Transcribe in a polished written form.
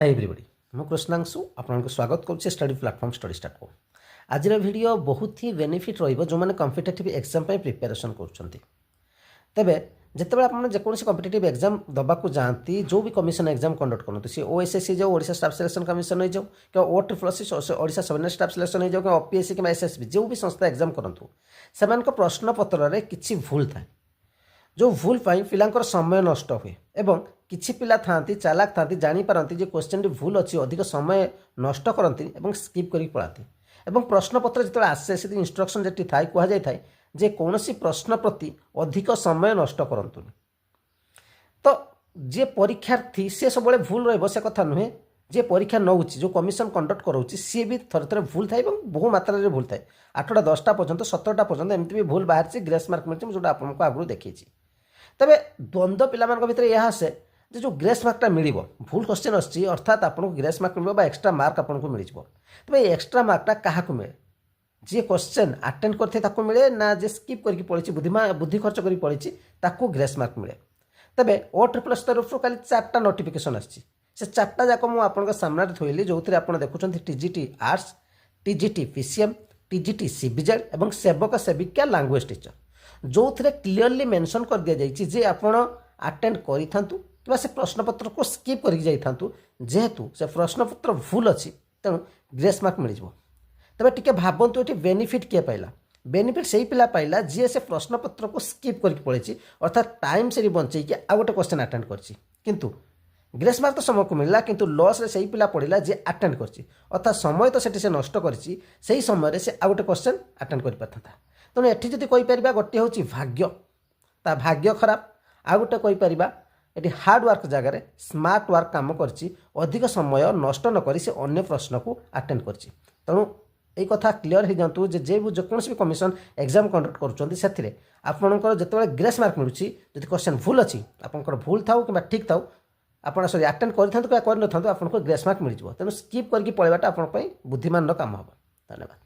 Hi everybody मैं कृष्णांशु आपको स्वागत करुच्चे स्टडी प्लाटफॉर्म स्टडी स्टार्ट को आज वीडियो बहुत ही बेनिफिट जो मैंने कॉम्पिटिटिव एग्जाम प्रिपेरेसन कर तेबे जिते आप जेकोसी कॉम्पिटिटिव एग्जाम दबाक जाती जो भी कमिशन एग्जाम कंडक्ट करूँ सी ओएसएससी जाओ ओडिशा स्टाफ सिलेक्शन कमिशन हो जाओ कि O-SSC Odisha subordinate staff selection हो जाओ कि OPSC कि SSB जो भी संस्था एग्जाम करूँ से प्रश्न पत्र में किसी भूल थाए जो भूल पिलांकर समय नष्ट हुए एवं किछि पिला थांती चालाक थांती जानी पारंती जे क्वेश्चन टी भूल अच्छी अधिक समय नष्ट करती एवं स्किप करी पड़ाती एवं प्रश्न पत्र जो आसे से इंस्ट्रक्शन जी थाए कह जाए जे कौन सी प्रश्न प्रति अधिक समय नष्ट करतु तो जे परीक्षार्थी सी सब भूल रही कथा नुहे जे परीक्षा नौची जो कमिशन कंडक्ट करोची सी भी थरे थरे भूल थाए बहु मात्रा रे भूल थाए 8टा 10टा पर्यंत 17टा पर्यंत एमती भी भूल बाहर ग्रेस मार्क मिलती जो आपको आगु देखी तेरे द्वंद्व पिला भितर यह आसे जो ग्रेस मार्कटा मिल भूल क्वेश्चन आसी अर्थात आपको ग्रेस मार्क मिल एक्सट्रा मार्क आपको मिल तेज एक्सट्रा मार्कटा क्या मिले जी क्वेश्चन अटेंड करते मिले ना जे स्किप करके पढ़ी बुद्धि खर्च कर पढ़ी ग्रेस मार्क मिले तेरे O-SSC तरफ खाली 4टा नोटिफिकेशन आसी से 4टा जाक मुझे सामने थोली जो आप देखुं TGT arts TGT PCM TGT CBZ और सेवक सेविका लैंग्वेज टीचर जो थे क्लीयरली मेंशन कर दि जाइए जे आपण अटेंड करूँ से प्रश्नपत्र को स्किप कर जेहेतु से प्रश्नपत्र भूल अच्छी तेणु ग्रेस मार्क मिल तेज टी भावतु ये बेनिफिट किए पाइला बेनिफिट से ही पिला पाइला जी से प्रश्नपत्र को स्किप करके पढ़ी अर्थात टाइम से बंचेकी आ गोटे क्वेश्चन अटेंड किंतु ग्रेस मार्क तो समय को मिलला किंतु लॉस रे सही पिला पढ़ला जे अटेंड करछि अर्थात समय तो सेठी से नष्ट करछि सही समय से आ गोटे क्वेश्चन अटेंड कर पारथांता तेणु एठी जदि कहि परिबा गोटे होछि भाग्य ता भाग्य खराब आ गोटे कहि परिबा ये हार्ड वर्क जगार स्मार्ट वर्क काम करछि अधिक समय नष्ट न करी से अन्य प्रश्न को अटेंड करछि तेणु यही कथा क्लीयर हो जातु जेकोसी भी कमिशन एग्जाम कंडक्ट करुँच आपंकर जो ग्रेस मार्क मिलूँ जब क्वेश्चन भूल अच्छी आपंकर भूल था कि ठीक था आप सॉरी अटेंड कर आपको ग्रेस मार्क मिल तेणु स्किप करके पढ़ाटा आप बुद्धिमान काम हम धन्यवाद।